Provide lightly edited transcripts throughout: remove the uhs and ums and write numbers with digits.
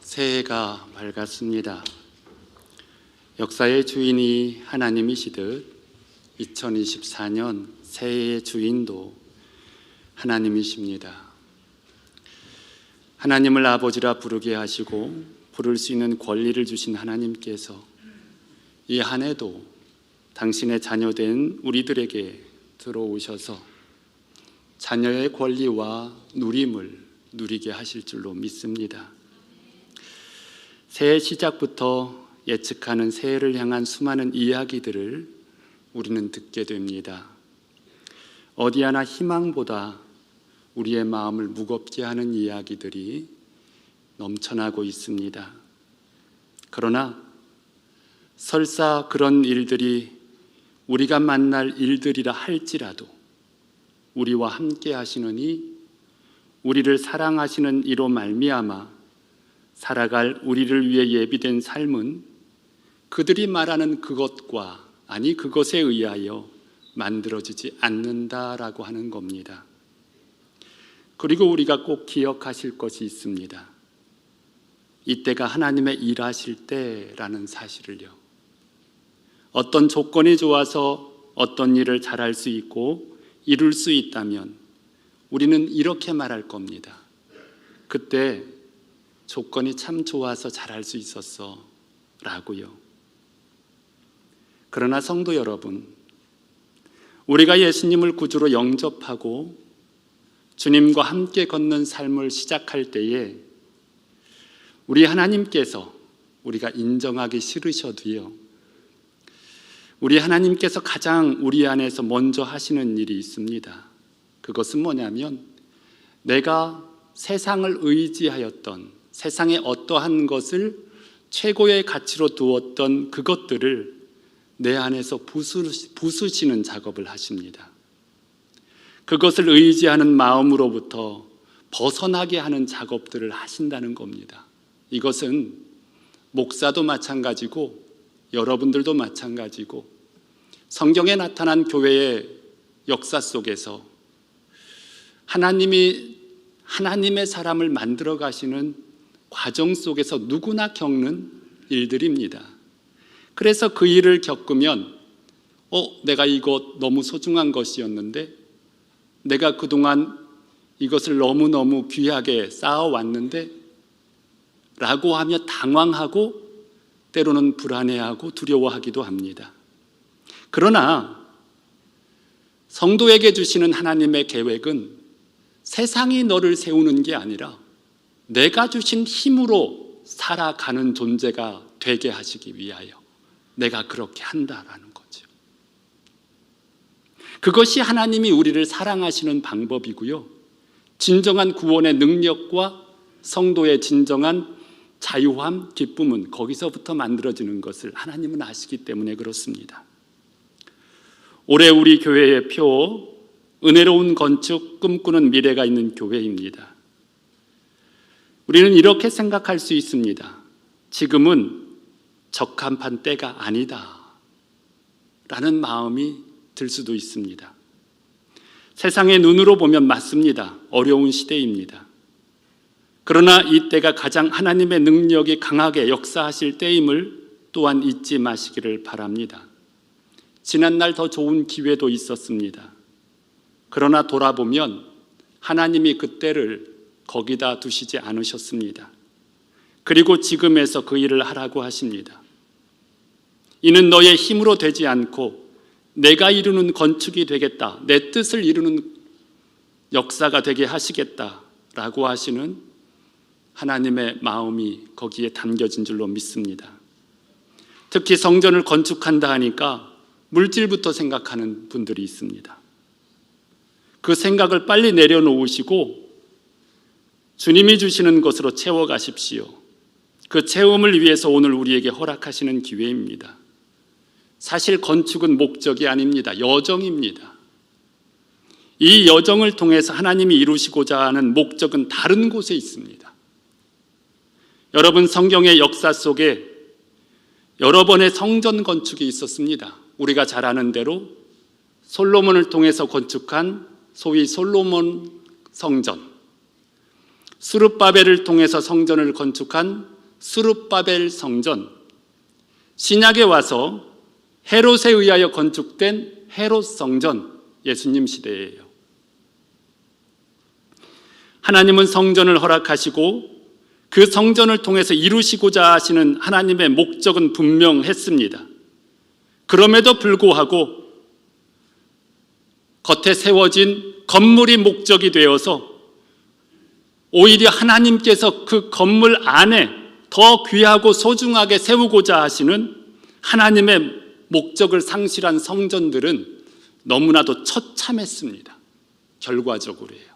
새해가 밝았습니다. 역사의 주인이 하나님이시듯 2024년 새해의 주인도 하나님이십니다. 하나님을 아버지라 부르게 하시고 부를 수 있는 권리를 주신 하나님께서 이 한 해도 당신의 자녀된 우리들에게 들어오셔서 자녀의 권리와 누림을 누리게 하실 줄로 믿습니다. 새해 시작부터 예측하는 새해를 향한 수많은 이야기들을 우리는 듣게 됩니다. 어디 하나 희망보다 우리의 마음을 무겁게 하는 이야기들이 넘쳐나고 있습니다. 그러나 설사 그런 일들이 우리가 만날 일들이라 할지라도 우리와 함께 하시는 이 우리를 사랑하시는 이로 말미암아 살아갈 우리를 위해 예비된 삶은 그들이 말하는 그것과 아니 그것에 의하여 만들어지지 않는다라고 하는 겁니다. 그리고 우리가 꼭 기억하실 것이 있습니다. 이때가 하나님의 일하실 때라는 사실을요. 어떤 조건이 좋아서 어떤 일을 잘할 수 있고 이룰 수 있다면 우리는 이렇게 말할 겁니다. 그때 조건이 참 좋아서 잘할 수 있었어 라고요. 그러나 성도 여러분, 우리가 예수님을 구주로 영접하고 주님과 함께 걷는 삶을 시작할 때에 우리 하나님께서 우리가 인정하기 싫으셔도요, 우리 하나님께서 가장 우리 안에서 먼저 하시는 일이 있습니다. 그것은 뭐냐면 내가 세상을 의지하였던 세상의 어떠한 것을 최고의 가치로 두었던 그것들을 내 안에서 부수시는 작업을 하십니다. 그것을 의지하는 마음으로부터 벗어나게 하는 작업들을 하신다는 겁니다. 이것은 목사도 마찬가지고 여러분들도 마찬가지고 성경에 나타난 교회의 역사 속에서 하나님의 사람을 만들어 가시는 과정 속에서 누구나 겪는 일들입니다. 그래서 그 일을 겪으면 내가 이것 너무 소중한 것이었는데 내가 그동안 이것을 너무너무 귀하게 쌓아왔는데 라고 하며 당황하고 때로는 불안해하고 두려워하기도 합니다. 그러나 성도에게 주시는 하나님의 계획은 세상이 너를 세우는 게 아니라 내가 주신 힘으로 살아가는 존재가 되게 하시기 위하여 내가 그렇게 한다라는 거죠. 그것이 하나님이 우리를 사랑하시는 방법이고요. 진정한 구원의 능력과 성도의 진정한 자유함, 기쁨은 거기서부터 만들어지는 것을 하나님은 아시기 때문에 그렇습니다. 올해 우리 교회의 표, 은혜로운 건축, 꿈꾸는 미래가 있는 교회입니다. 우리는 이렇게 생각할 수 있습니다. 지금은 적합한 때가 아니다 라는 마음이 들 수도 있습니다. 세상의 눈으로 보면 맞습니다. 어려운 시대입니다. 그러나 이때가 가장 하나님의 능력이 강하게 역사하실 때임을 또한 잊지 마시기를 바랍니다. 지난날 더 좋은 기회도 있었습니다. 그러나 돌아보면 하나님이 그때를 거기다 두시지 않으셨습니다. 그리고 지금에서 그 일을 하라고 하십니다. 이는 너의 힘으로 되지 않고 내가 이루는 건축이 되겠다, 내 뜻을 이루는 역사가 되게 하시겠다라고 하시는 하나님의 마음이 거기에 담겨진 줄로 믿습니다. 특히 성전을 건축한다 하니까 물질부터 생각하는 분들이 있습니다. 그 생각을 빨리 내려놓으시고 주님이 주시는 것으로 채워가십시오. 그 체험을 위해서 오늘 우리에게 허락하시는 기회입니다. 사실 건축은 목적이 아닙니다. 여정입니다. 이 여정을 통해서 하나님이 이루시고자 하는 목적은 다른 곳에 있습니다. 여러분, 성경의 역사 속에 여러 번의 성전 건축이 있었습니다. 우리가 잘 아는 대로 솔로몬을 통해서 건축한 소위 솔로몬 성전, 스룹바벨을 통해서 성전을 건축한 스룹바벨 성전, 신약에 와서 헤롯에 의하여 건축된 헤롯 성전, 예수님 시대예요. 하나님은 성전을 허락하시고 그 성전을 통해서 이루시고자 하시는 하나님의 목적은 분명했습니다. 그럼에도 불구하고 겉에 세워진 건물이 목적이 되어서 오히려 하나님께서 그 건물 안에 더 귀하고 소중하게 세우고자 하시는 하나님의 목적을 상실한 성전들은 너무나도 처참했습니다. 결과적으로요.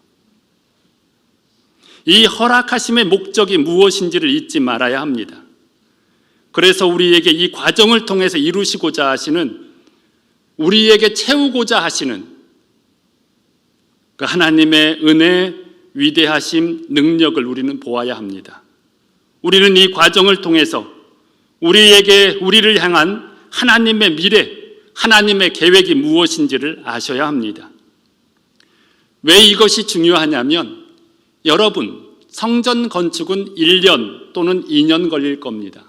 이 허락하심의 목적이 무엇인지를 잊지 말아야 합니다. 그래서 우리에게 이 과정을 통해서 이루시고자 하시는, 우리에게 채우고자 하시는 그 하나님의 은혜, 위대하심, 능력을 우리는 보아야 합니다. 우리는 이 과정을 통해서 우리를 향한 하나님의 미래, 하나님의 계획이 무엇인지를 아셔야 합니다. 왜 이것이 중요하냐면, 여러분, 성전 건축은 1년 또는 2년 걸릴 겁니다.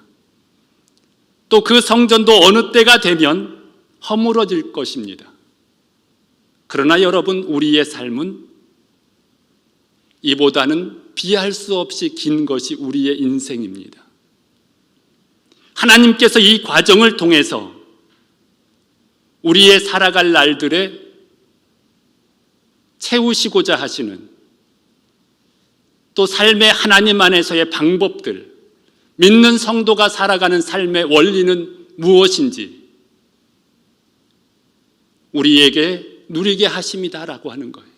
또 그 성전도 어느 때가 되면 허물어질 것입니다. 그러나 여러분, 우리의 삶은 이보다는 비할 수 없이 긴 것이 우리의 인생입니다. 하나님께서 이 과정을 통해서 우리의 살아갈 날들에 채우시고자 하시는, 또 삶의 하나님 안에서의 방법들, 믿는 성도가 살아가는 삶의 원리는 무엇인지 우리에게 누리게 하심이다라고 하는 거예요.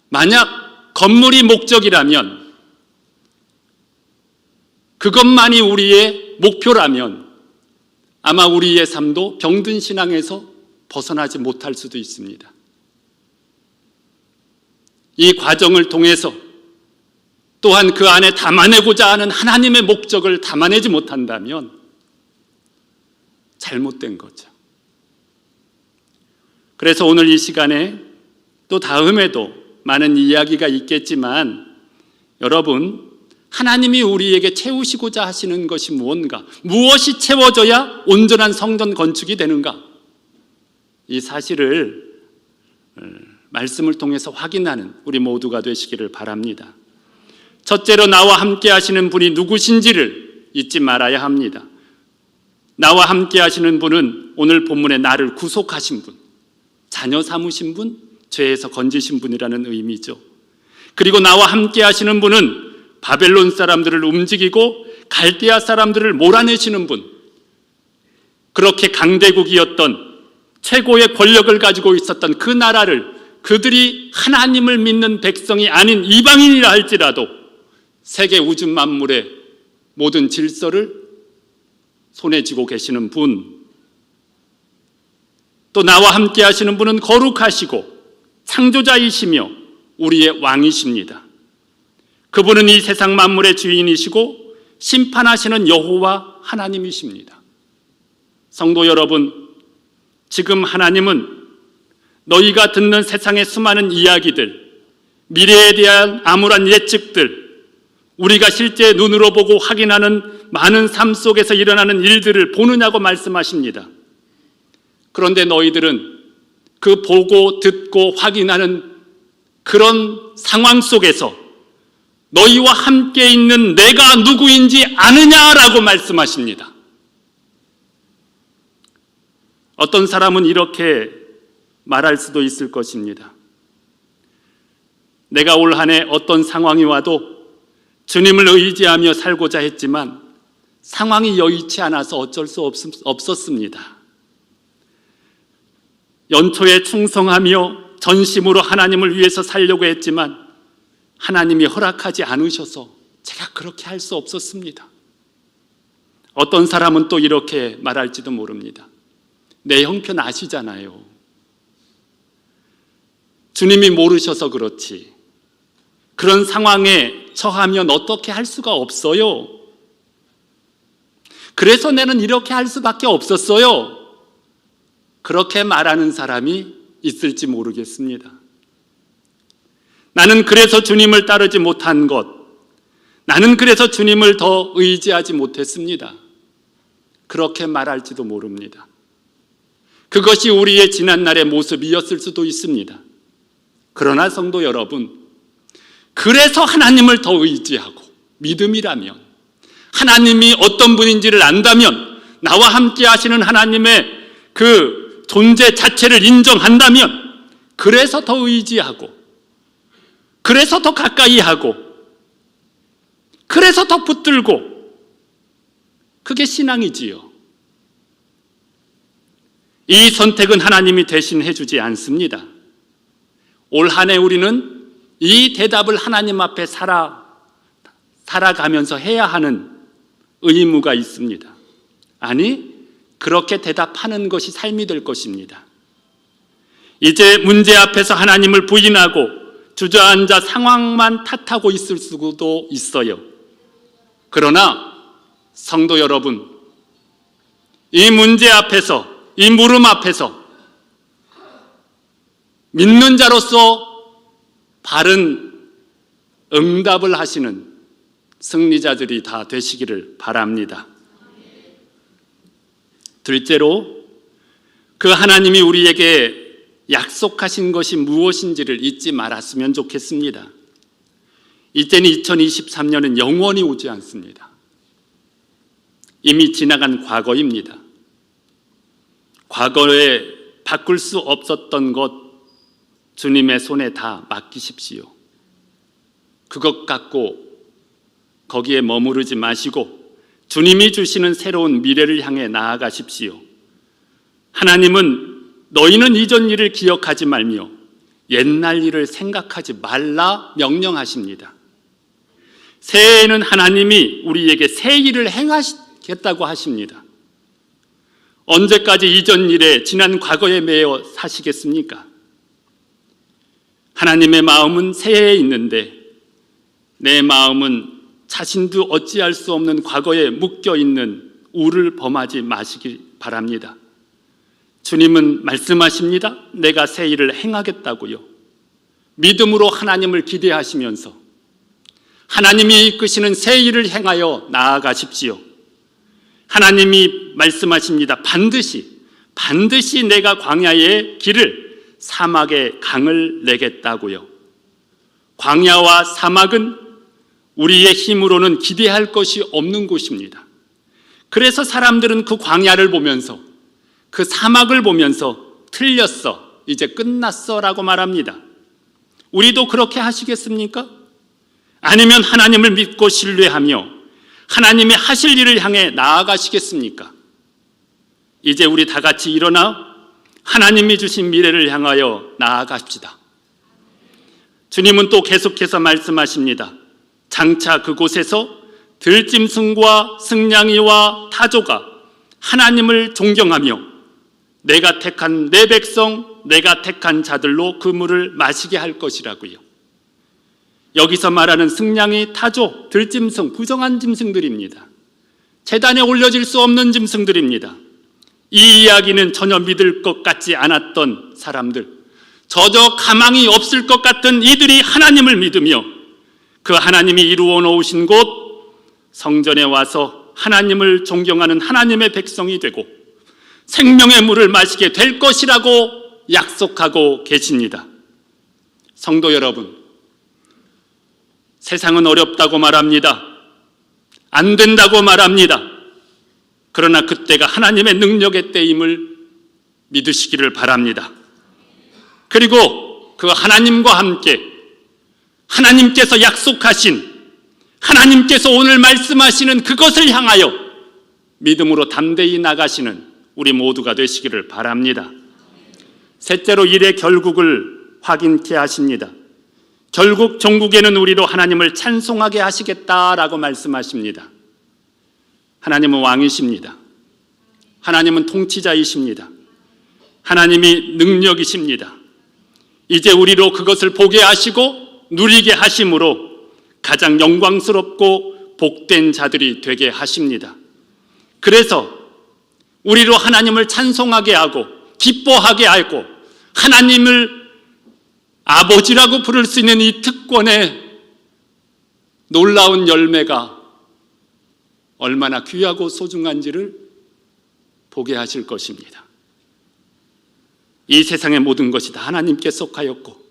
만약 건물이 목적이라면, 그것만이 우리의 목표라면 아마 우리의 삶도 병든 신앙에서 벗어나지 못할 수도 있습니다. 이 과정을 통해서 또한 그 안에 담아내고자 하는 하나님의 목적을 담아내지 못한다면 잘못된 거죠. 그래서 오늘 이 시간에 또 다음에도 많은 이야기가 있겠지만, 여러분, 하나님이 우리에게 채우시고자 하시는 것이 무엇인가, 무엇이 채워져야 온전한 성전 건축이 되는가, 이 사실을 말씀을 통해서 확인하는 우리 모두가 되시기를 바랍니다. 첫째로 나와 함께 하시는 분이 누구신지를 잊지 말아야 합니다. 나와 함께 하시는 분은 오늘 본문에 나를 구속하신 분, 자녀 삼으신 분, 죄에서 건지신 분이라는 의미죠. 그리고 나와 함께 하시는 분은 바벨론 사람들을 움직이고 갈대아 사람들을 몰아내시는 분, 그렇게 강대국이었던, 최고의 권력을 가지고 있었던 그 나라를 그들이 하나님을 믿는 백성이 아닌 이방인이라 할지라도 세계 우주 만물의 모든 질서를 손에 쥐고 계시는 분, 또 나와 함께 하시는 분은 거룩하시고 창조자이시며 우리의 왕이십니다. 그분은 이 세상 만물의 주인이시고 심판하시는 여호와 하나님이십니다. 성도 여러분, 지금 하나님은 너희가 듣는 세상의 수많은 이야기들, 미래에 대한 암울한 예측들, 우리가 실제 눈으로 보고 확인하는 많은 삶 속에서 일어나는 일들을 보느냐고 말씀하십니다. 그런데 너희들은 그 보고 듣고 확인하는 그런 상황 속에서 너희와 함께 있는 내가 누구인지 아느냐라고 말씀하십니다. 어떤 사람은 이렇게 말할 수도 있을 것입니다. 내가 올 한 해 어떤 상황이 와도 주님을 의지하며 살고자 했지만 상황이 여의치 않아서 어쩔 수 없었습니다. 연초에 충성하며 전심으로 하나님을 위해서 살려고 했지만 하나님이 허락하지 않으셔서 제가 그렇게 할 수 없었습니다. 어떤 사람은 또 이렇게 말할지도 모릅니다. 내 형편 아시잖아요. 주님이 모르셔서 그렇지. 그런 상황에 처하면 어떻게 할 수가 없어요. 그래서 나는 이렇게 할 수밖에 없었어요. 그렇게 말하는 사람이 있을지 모르겠습니다. 나는 그래서 주님을 따르지 못한 것, 나는 그래서 주님을 더 의지하지 못했습니다. 그렇게 말할지도 모릅니다. 그것이 우리의 지난날의 모습이었을 수도 있습니다. 그러나 성도 여러분, 그래서 하나님을 더 의지하고 믿음이라면, 하나님이 어떤 분인지를 안다면, 나와 함께 하시는 하나님의 그 존재 자체를 인정한다면, 그래서 더 의지하고, 그래서 더 가까이 하고, 그래서 더 붙들고, 그게 신앙이지요. 이 선택은 하나님이 대신 해주지 않습니다. 올 한 해 우리는 이 대답을 하나님 앞에 살아가면서 해야 하는 의무가 있습니다. 아니, 그렇게 대답하는 것이 삶이 될 것입니다. 이제 문제 앞에서 하나님을 부인하고 주저앉아 상황만 탓하고 있을 수도 있어요. 그러나 성도 여러분, 이 문제 앞에서, 이 물음 앞에서 믿는 자로서 바른 응답을 하시는 승리자들이 다 되시기를 바랍니다. 둘째로, 그 하나님이 우리에게 약속하신 것이 무엇인지를 잊지 말았으면 좋겠습니다. 이제는 2023년은 영원히 오지 않습니다. 이미 지나간 과거입니다. 과거에 바꿀 수 없었던 것 주님의 손에 다 맡기십시오. 그것 갖고 거기에 머무르지 마시고 주님이 주시는 새로운 미래를 향해 나아가십시오. 하나님은 너희는 이전 일을 기억하지 말며 옛날 일을 생각하지 말라 명령하십니다. 새해에는 하나님이 우리에게 새 일을 행하시겠다고 하십니다. 언제까지 이전 일에 지난 과거에 매여 사시겠습니까? 하나님의 마음은 새해에 있는데 내 마음은 자신도 어찌할 수 없는 과거에 묶여있는 우를 범하지 마시기 바랍니다. 주님은 말씀하십니다. 내가 새 일을 행하겠다고요. 믿음으로 하나님을 기대하시면서 하나님이 이끄시는 새 일을 행하여 나아가십시오. 하나님이 말씀하십니다. 반드시 내가 광야의 길을, 사막의 강을 내겠다고요. 광야와 사막은 우리의 힘으로는 기대할 것이 없는 곳입니다. 그래서 사람들은 그 광야를 보면서, 그 사막을 보면서 틀렸어, 이제 끝났어 라고 말합니다. 우리도 그렇게 하시겠습니까? 아니면 하나님을 믿고 신뢰하며 하나님이 하실 일을 향해 나아가시겠습니까? 이제 우리 다 같이 일어나 하나님이 주신 미래를 향하여 나아갑시다. 주님은 또 계속해서 말씀하십니다. 장차 그곳에서 들짐승과 승냥이와 타조가 하나님을 존경하며 내가 택한 내 백성, 내가 택한 자들로 그 물을 마시게 할 것이라고요. 여기서 말하는 승냥이, 타조, 들짐승, 부정한 짐승들입니다. 제단에 올려질 수 없는 짐승들입니다. 이 이야기는 전혀 믿을 것 같지 않았던 사람들, 저저 가망이 없을 것 같은 이들이 하나님을 믿으며 그 하나님이 이루어 놓으신 곳 성전에 와서 하나님을 존경하는 하나님의 백성이 되고 생명의 물을 마시게 될 것이라고 약속하고 계십니다. 성도 여러분, 세상은 어렵다고 말합니다. 안 된다고 말합니다. 그러나 그때가 하나님의 능력의 때임을 믿으시기를 바랍니다. 그리고 그 하나님과 함께 하나님께서 약속하신, 하나님께서 오늘 말씀하시는 그것을 향하여 믿음으로 담대히 나가시는 우리 모두가 되시기를 바랍니다. 셋째로, 일의 결국을 확인케 하십니다. 결국 종국에는 우리로 하나님을 찬송하게 하시겠다라고 말씀하십니다. 하나님은 왕이십니다. 하나님은 통치자이십니다. 하나님이 능력이십니다. 이제 우리로 그것을 보게 하시고 누리게 하심으로 가장 영광스럽고 복된 자들이 되게 하십니다. 그래서 우리로 하나님을 찬송하게 하고 기뻐하게 하고 하나님을 아버지라고 부를 수 있는 이 특권에 놀라운 열매가 얼마나 귀하고 소중한지를 보게 하실 것입니다. 이 세상의 모든 것이 다 하나님께 속하였고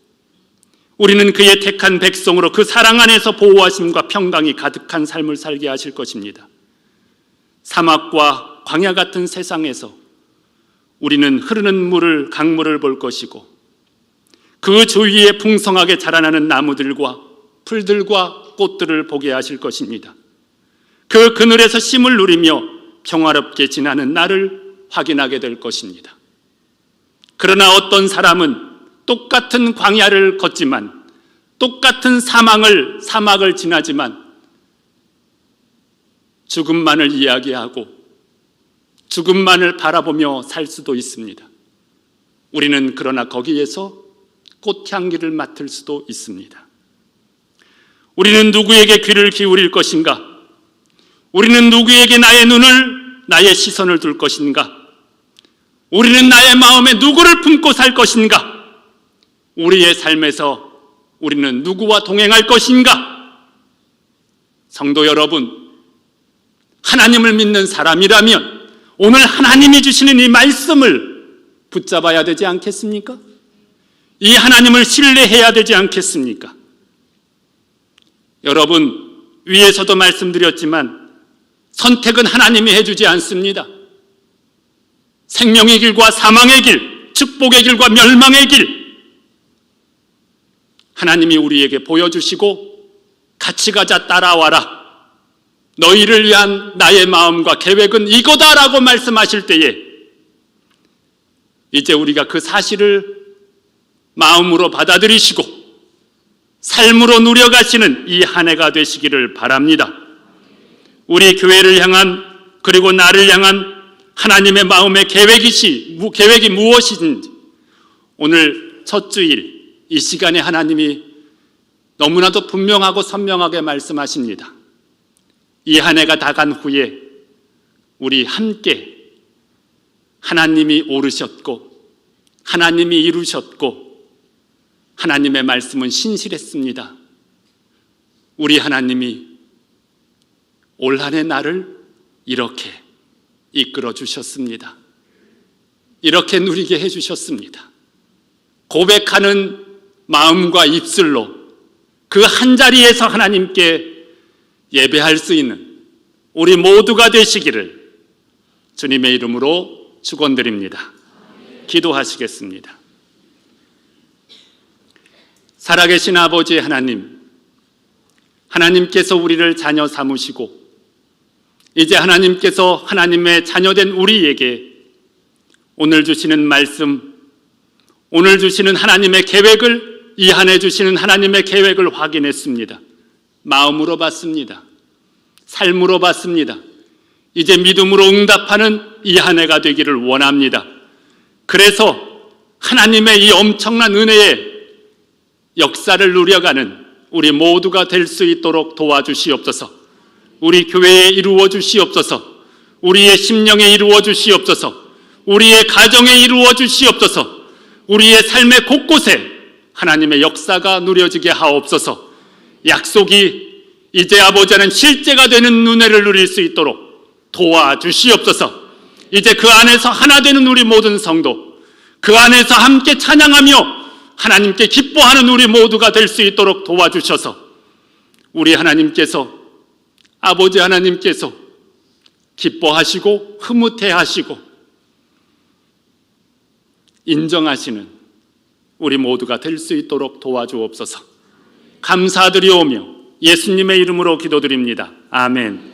우리는 그의 택한 백성으로 그 사랑 안에서 보호하심과 평강이 가득한 삶을 살게 하실 것입니다. 사막과 광야 같은 세상에서 우리는 흐르는 물을, 강물을 볼 것이고 그 주위에 풍성하게 자라나는 나무들과 풀들과 꽃들을 보게 하실 것입니다. 그 그늘에서 쉼을 누리며 평화롭게 지나는 날을 확인하게 될 것입니다. 그러나 어떤 사람은 똑같은 광야를 걷지만 똑같은 사막을 지나지만 죽음만을 이야기하고 죽음만을 바라보며 살 수도 있습니다. 우리는 그러나 거기에서 꽃향기를 맡을 수도 있습니다. 우리는 누구에게 귀를 기울일 것인가? 우리는 누구에게 나의 시선을 둘 것인가? 우리는 나의 마음에 누구를 품고 살 것인가? 우리의 삶에서 우리는 누구와 동행할 것인가? 성도 여러분, 하나님을 믿는 사람이라면 오늘 하나님이 주시는 이 말씀을 붙잡아야 되지 않겠습니까? 이 하나님을 신뢰해야 되지 않겠습니까? 여러분, 위에서도 말씀드렸지만 선택은 하나님이 해주지 않습니다. 생명의 길과 사망의 길, 축복의 길과 멸망의 길, 하나님이 우리에게 보여주시고 같이 가자, 따라와라, 너희를 위한 나의 마음과 계획은 이거다라고 말씀하실 때에 이제 우리가 그 사실을 마음으로 받아들이시고 삶으로 누려가시는 이 한 해가 되시기를 바랍니다. 우리 교회를 향한, 그리고 나를 향한 하나님의 마음의 계획이 무엇인지 오늘 첫 주일 이 시간에 하나님이 너무나도 분명하고 선명하게 말씀하십니다. 이 한 해가 다 간 후에 우리 함께 하나님이 오르셨고 하나님이 이루셨고 하나님의 말씀은 신실했습니다. 우리 하나님이 올 한 해 나를 이렇게 이끌어 주셨습니다. 이렇게 누리게 해주셨습니다. 고백하는 마음과 입술로 그 한 자리에서 하나님께 예배할 수 있는 우리 모두가 되시기를 주님의 이름으로 축원드립니다. 기도하시겠습니다. 살아계신 아버지 하나님, 하나님께서 우리를 자녀 삼으시고 이제 하나님께서 하나님의 자녀된 우리에게 오늘 주시는 말씀, 오늘 주시는 하나님의 계획을, 이 한 해 주시는 하나님의 계획을 확인했습니다. 마음으로 받습니다. 삶으로 받습니다. 이제 믿음으로 응답하는 이 한 해가 되기를 원합니다. 그래서 하나님의 이 엄청난 은혜의 역사를 누려가는 우리 모두가 될 수 있도록 도와주시옵소서. 우리 교회에 이루어 주시옵소서. 우리의 심령에 이루어 주시옵소서. 우리의 가정에 이루어 주시옵소서. 우리의 삶의 곳곳에 하나님의 역사가 누려지게 하옵소서. 약속이 이제 아버지는 실제가 되는 은혜를 누릴 수 있도록 도와주시옵소서. 이제 그 안에서 하나 되는 우리 모든 성도, 그 안에서 함께 찬양하며 하나님께 기뻐하는 우리 모두가 될 수 있도록 도와주셔서 우리 하나님께서, 아버지 하나님께서 기뻐하시고 흐뭇해하시고 인정하시는 우리 모두가 될 수 있도록 도와주옵소서. 감사드리오며 예수님의 이름으로 기도드립니다. 아멘.